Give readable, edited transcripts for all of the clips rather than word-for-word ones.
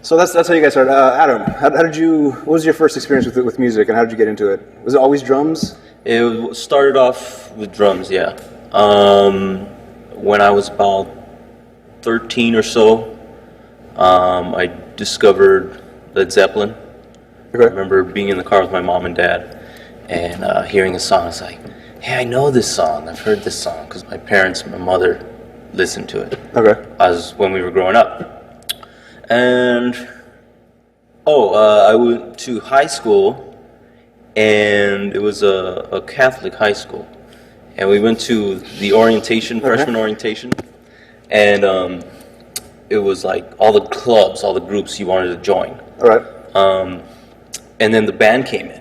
So that's how you guys started. Adam, what was your first experience with music, and how did you get into it? Was it always drums? It started off with drums, yeah. When I was about 13 or so, I discovered Led Zeppelin. Okay. I remember being in the car with my mom and dad and hearing a song. I was like, hey, I know this song. I've heard this song because my mother listened to it. Okay. As when we were growing up. And, I went to high school, and it was a Catholic high school. And we went to the orientation, freshman orientation, and it was like all the clubs, all the groups you wanted to join. All right. And then the band came in.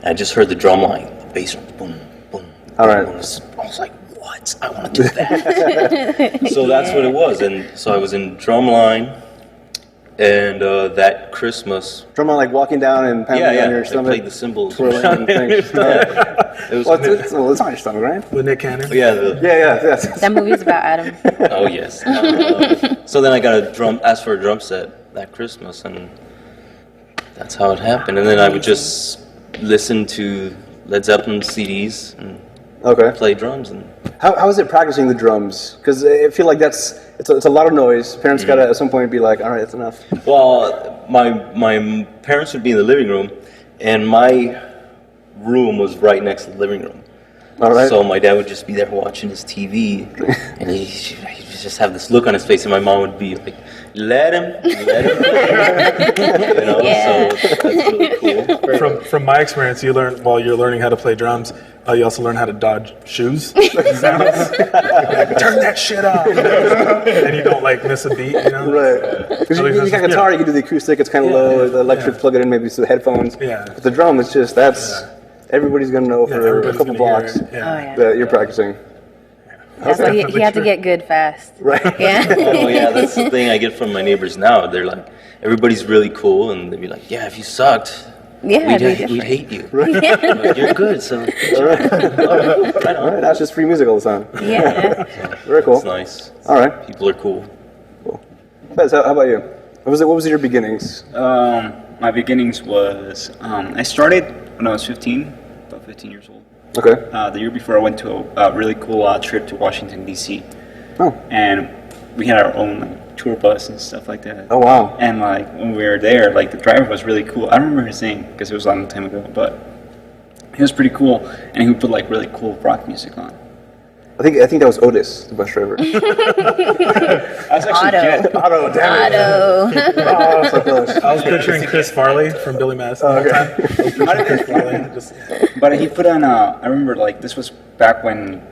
And I just heard the drum line, the bass drum, boom, boom. All right. I was like, what? I want to do that. So that's what it was. And so I was in drumline. And that Christmas... Drumline, like walking down and pounding on your stomach? I played the cymbals. Twirling and things. It was it's on your stomach, right? With Nick Cannon? Yeah. That movie's about Adam. Oh, yes. So then I got asked for a drum set that Christmas, and that's how it happened. And then I would just listen to Led Zeppelin CDs and play drums. And How is it practicing the drums? Because I feel like it's a lot of noise. Parents gotta at some point be like, all right, that's enough. Well, my parents would be in the living room, and my room was right next to the living room. All right. So my dad would just be there watching his TV, and he'd just have this look on his face, and my mom would be like, let him. So that's really cool. From my experience, you learn while you're learning how to play drums, you also learn how to dodge shoes. Like, turn that shit off, and you don't like miss a beat, you know. Right. Because you got guitar, you can do the acoustic, it's kind of low. The electric, plug it in, maybe some headphones. Yeah. But the drum, it's just everybody's gonna know for a couple blocks that you're practicing. That's why he had to get good fast. Right. Yeah. Oh yeah, that's the thing I get from my neighbors now. They're like, everybody's really cool, and they'd be like, yeah, if you sucked, we'd hate you. Right. Like, you're good, so. All right. That's just free music all the time. Yeah. Very cool. It's nice. All right. People are cool. Cool. Fez, how about you? What was your beginnings? My beginnings was I started when I was 15, about 15 years old. Okay. The year before, I went to a really cool trip to Washington, D.C. Oh. And we had our own tour bus and stuff like that. Oh, wow. And when we were there, the driver was really cool. I don't remember his name because it was a long time ago, but he was pretty cool, and he would put really cool rock music on. I think that was Otis, the bus driver. That's actually Otto. Jet. Otto, damn it. Oh, so close. I was picturing Chris Farley from Billy Madison. But he put on, I remember, this was back when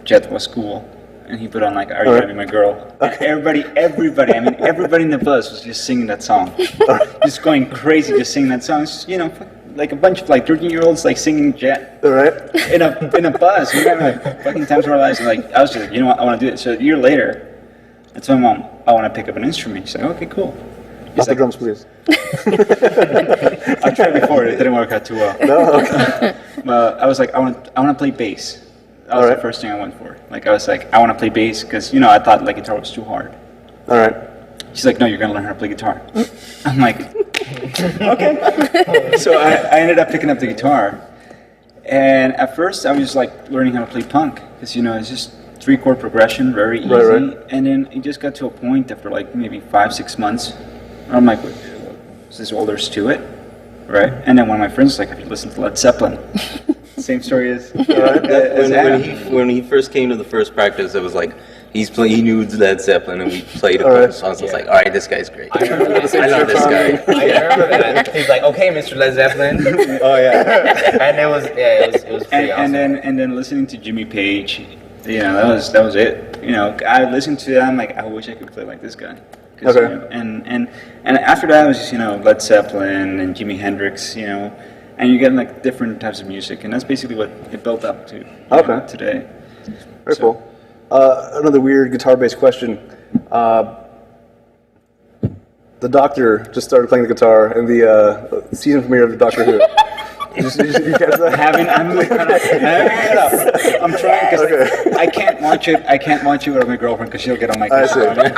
Jet was cool, and he put on, Are You Gonna Be My Girl? And everybody in the bus was just singing that song. Just going crazy, just singing that song. It's just, a bunch of 13-year-olds singing Jet. All right. In a bus. We had fucking times of our lives. I was just like, you know what, I want to do it. So a year later, I told my mom, I want to pick up an instrument. She's like, okay, cool. Off the drums, please. I tried before, it didn't work out too well. No, okay. I was like, I want to play bass. That was the first thing I went for. I was like, I want to play bass because, I thought guitar was too hard. All right. She's like, no, you're going to learn how to play guitar. I'm like, okay. So I ended up picking up the guitar. And at first, I was learning how to play punk because, it's just 3-chord progression, very easy. Right. And then it just got to a point after maybe 5-6 months. I'm like, is this all there's to it? Right? And then one of my friends was like, have you listened to Led Zeppelin? Same story as When he first came to the first practice, it was like, he knew Led Zeppelin, and we played a couple songs. I was like, all right, this guy's great. I love this guy. I remember that. He's like, okay, Mr. Led Zeppelin. Oh yeah. And it was pretty awesome. And then listening to Jimmy Page, that was it. I listened to that. I'm like, I wish I could play like this guy. Okay. And after that, it was just Led Zeppelin and Jimi Hendrix. And you get different types of music, and that's basically what it built up to. Today. Very cool. Another weird guitar-based question. The Doctor just started playing the guitar in the season premiere of Doctor Who. You catch that? I'm kind of I'm trying because I can't watch it. I can't watch it with my girlfriend because she'll get on my I case see. about it.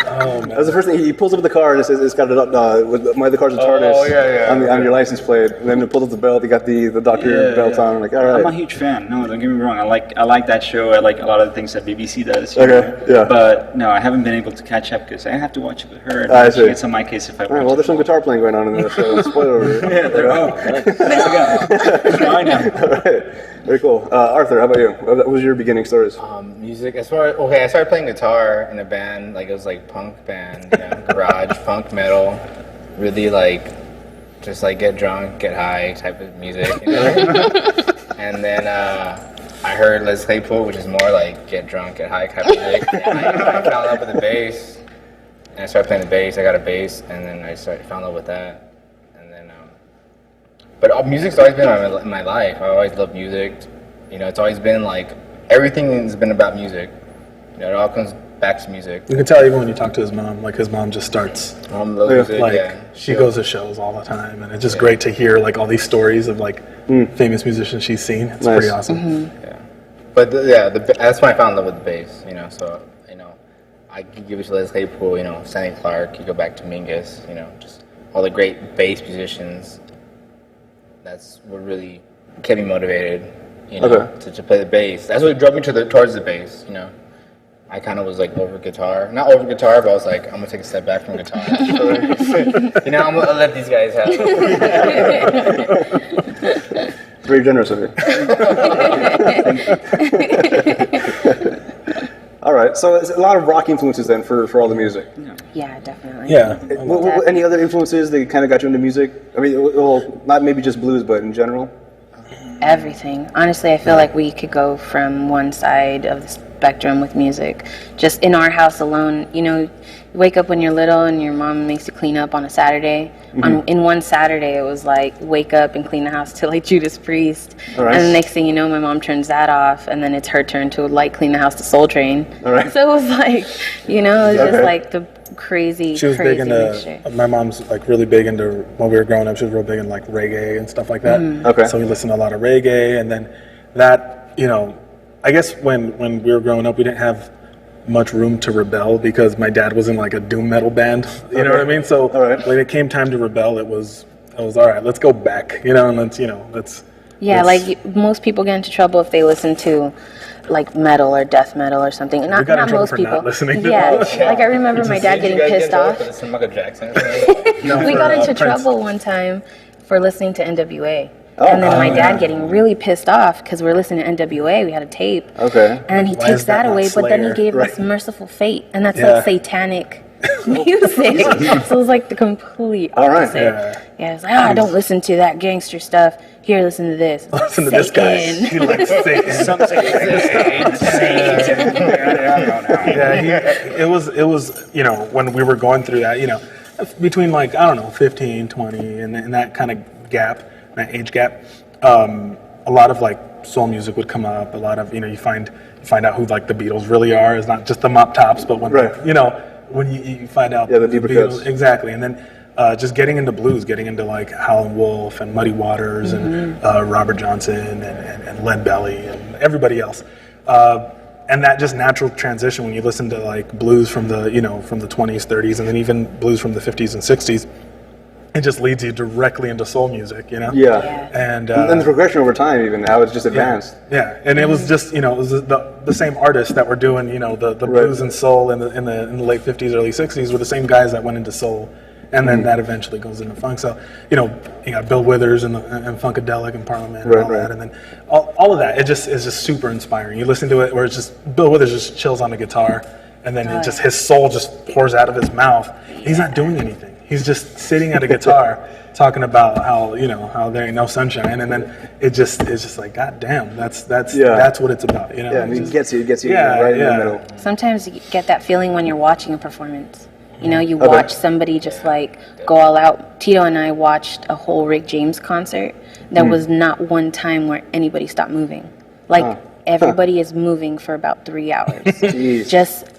That's the first thing. He pulls up the car and it says it's got with my other car's a TARDIS on your license plate. And then it pulls up the belt. You got the doctor belt on. I'm like, all right. I'm a huge fan. No, don't get me wrong. I like that show. I like a lot of the things that BBC does. Okay. Yeah. But no, I haven't been able to catch up because I have to watch it with her. I And see. she gets on my case if I watch All right, well, it. there's some guitar playing going on in there. So spoiler alert. Yeah, there we go. I know. All right. Very cool. Arthur, how about you? What was your beginning stories? Music. I started playing guitar in a band. Like it was like punk band, garage punk metal. Really like, just like get drunk, get high type of music. And then I heard Les Claypool, which is more like get drunk, get high type of music. And I fell in love with the bass, and I started playing the bass. I got a bass, and then I fell in love with that. But music's always been in my life. I always loved music. It's always been like, everything has been about music. It all comes back to music. You can tell even when you talk to his mom, like his mom just starts, Mom loves music, like she goes to shows all the time, and it's just great to hear like all these stories of like famous musicians she's seen. It's pretty awesome. Mm-hmm. Yeah. But that's when I fell in love with the bass, So, I could give it to Les Claypool, Stanley Clarke, you go back to Mingus, just all the great bass musicians. That's what really kept me motivated, to play the bass. That's what drove me towards the bass, I kind of was like not over guitar, but I was like, I'm gonna take a step back from guitar. I'm gonna let these guys have it. Very generous of you. All right, so it's a lot of rock influences then for all the music. Yeah, definitely. Yeah. Any other influences that kind of got you into music? I mean, well, not maybe just blues, but in general? Everything. Honestly, I feel like we could go from one side of the spectrum with music. Just in our house alone, you wake up when you're little and your mom makes you clean up on a Saturday. In one Saturday, it was like wake up and clean the house to like Judas Priest. Right. And the next thing you know, my mom turns that off, and then it's her turn to like clean the house to Soul Train. Right. So it was like, it was just like the crazy, She was big crazy mixture. into, my mom's like really big into, when we were growing up, she was real big in like reggae and stuff like that. Okay. So we listened to a lot of reggae, and then that, I guess when we were growing up, we didn't have much room to rebel because my dad was in like a doom metal band, you know what I mean? So when it came time to rebel, it was all right, let's go back, and let's like most people get into trouble if they listen to like metal or death metal or something. Not got in trouble most for people. not listening to yeah, that. like I remember my dad getting pissed off. Some Michael Jackson. We got into Prince. trouble one time for listening to NWA. And then my dad getting really pissed off because we're listening to NWA. We had a tape. Okay. And then he Why takes is that that not away, but then he Slayer? gave us Right. Merciful Fate. And that's like satanic music. So it was like the complete All right. opposite. Yeah, it's like, I don't listen to that gangster stuff. Here, listen to this. listen to this guy. Satan. He likes Satan. It was when we were going through that, between like, I don't know, 15, 20, and in that kind of gap, that age gap, a lot of like soul music would come up. A lot of, you find out who like the Beatles really are. It's not just the mop tops, but when when you find out the deeper cuts. exactly, and then just getting into blues, getting into like Howlin' Wolf and Muddy Waters and Robert Johnson and Lead Belly and everybody else. And that just natural transition when you listen to like blues from the from the 20s, 30s, and then even blues from the 50s and 60s, it just leads you directly into soul music, Yeah. And And the progression over time, even how it's just advanced. yeah, and it was just it was the same artists that were doing the blues and soul in the late 50s, early 60s were the same guys that went into soul, and then that eventually goes into funk. So you got Bill Withers and Funkadelic and Parliament and all that, and then all of that. It just is just super inspiring. You listen to it where it's just Bill Withers just chills on the guitar, and then it just his soul just pours out of his mouth. He's not doing anything. He's just sitting at a guitar talking about how how there ain't no sunshine, and then it's just like, God damn, that's what it's about, Yeah, and it gets you right in the middle. Sometimes you get that feeling when you're watching a performance. You watch somebody just like go all out. Tito and I watched a whole Rick James concert. There was not one time where anybody stopped moving. Like everybody is moving for about 3 hours. Jeez.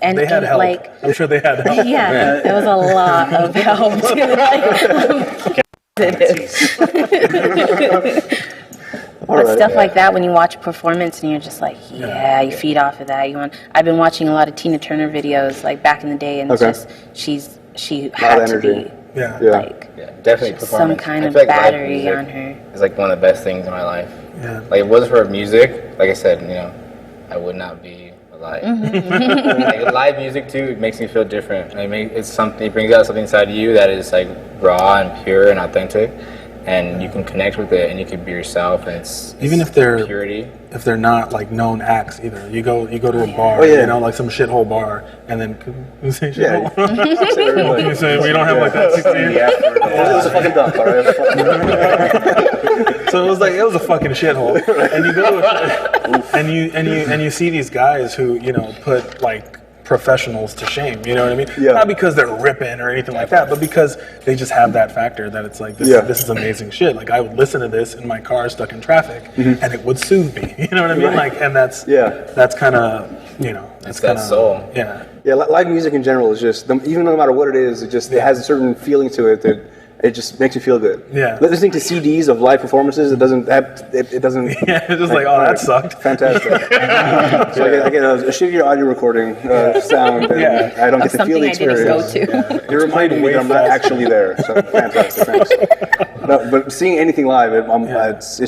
They had help. Like, I'm sure they had help. yeah, there was a lot of help. But stuff like that, when you watch a performance and you're just like, yeah, you feed off of that. I've been watching a lot of Tina Turner videos like back in the day, and it's just she had to be like definitely some kind of battery on her. It's like one of the best things in my life. Yeah. Like, if it wasn't for music, like I said, I would not be alive. Like, live music too, it makes me feel different. It's something. It brings out something inside you that is like raw and pure and authentic, and you can connect with it, and you can be yourself. And it's if they're purity. If they're not like known acts either, you go to a bar, like some shithole bar, and then you say shithole. You say we don't have like that. It was a fucking dump, all right? So it was a fucking shithole, and you go and you see these guys who put like professionals to shame, you know what I mean? Yeah. Not because they're ripping or anything like that, but because they just have that factor that it's like, this is amazing shit. Like, I would listen to this in my car stuck in traffic, and it would soothe me. You know what I mean? Like, and that's kind of, it's that soul. Yeah. Yeah, live music in general is just, even no matter what it is, it has a certain feeling to it that it just makes you feel good. Yeah. Listening to CDs of live performances, it doesn't. It doesn't. Yeah, it's just like, oh, that sucked. Fantastic. So I get a shittier audio recording sound, and I don't get to feel the experience. You're reminding me that I'm not actually there. So fantastic. Thanks. But seeing anything live, it's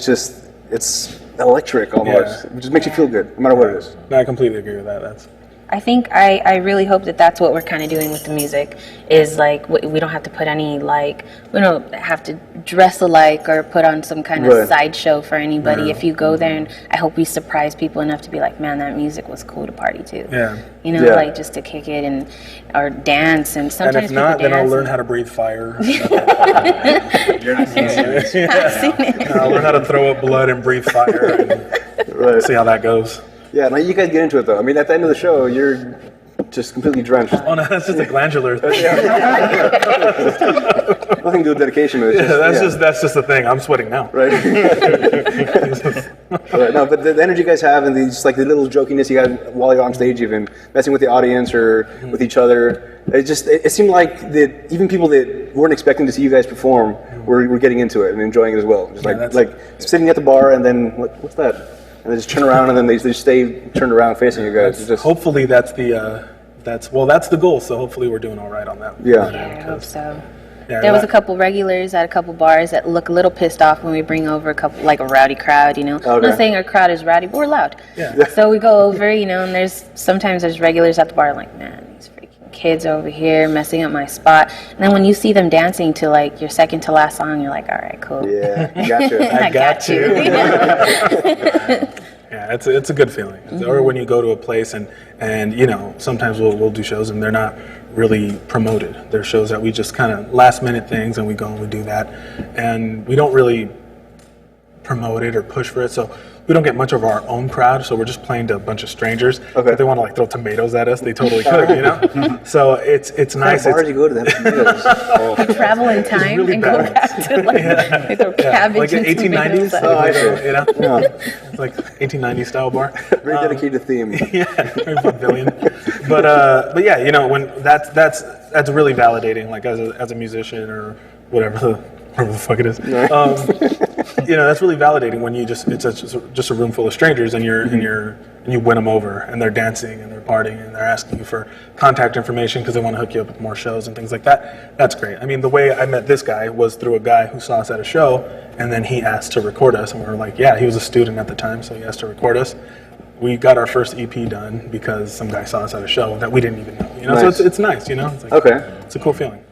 electric almost. It just makes you feel good, no matter what it is. No, I completely agree with that. I think I really hope that that's what we're kind of doing with the music, is like we don't have to put any like, we don't have to dress alike or put on some kind of sideshow for anybody. If you go there, and I hope we surprise people enough to be like, man, that music was cool to party to. Like just to kick it or dance, and sometimes and if not, then I'll learn how to breathe fire. You're not seeing it. I've seen it. I'll learn how to throw up blood and breathe fire, and see how that goes. Yeah, now you guys get into it though. I mean, at the end of the show, you're just completely drenched. Oh no, that's just a glandular thing. Nothing to do with dedication. That's just the thing. I'm sweating now. Right. Right. No, but the energy you guys have, and the little jokiness you got while you're on stage, even messing with the audience or with each other, it seemed like that even people that weren't expecting to see you guys perform were getting into it and enjoying it as well. Just like sitting at the bar and then what's that? And they just turn around and then they just stay turned around facing you guys. Hopefully that's the goal. So hopefully we're doing all right on that. Yeah, I hope so. Yeah, there was a couple regulars at a couple bars that look a little pissed off when we bring over a rowdy crowd, I'm not saying our crowd is rowdy, but we're loud. Yeah. So we go over, and sometimes there's regulars at the bar like, man, these freaking kids over here messing up my spot. And then when you see them dancing to like your second to last song, you're like, all right, cool. Yeah, gotcha. I got you. Yeah, it's a good feeling. Or when you go to a place and sometimes we'll do shows and they're not really promoted. They're shows that we just kind of last minute things, and we go and we do that, and we don't really promote it or push for it. So we don't get much of our own crowd. So we're just playing to a bunch of strangers. If they want to throw tomatoes at us, they totally could. So it's nice. How far do you go to that? Travel in time really and go back to throw cabbage. Like in 1890s. It's like 1890s style bar. Very dedicated theme. Very pavilion. But yeah, when that's really validating. Like as a musician or whatever the fuck it is. That's really validating when it's just a room full of strangers and you win them over and they're dancing and they're partying and they're asking you for contact information because they want to hook you up with more shows and things like that. That's great. I mean, the way I met this guy was through a guy who saw us at a show, and then he asked to record us, and we were like, yeah, he was a student at the time, so he asked to record us. We got our first EP done because some guy saw us at a show that we didn't even know. So it's nice. It's like, it's a cool feeling.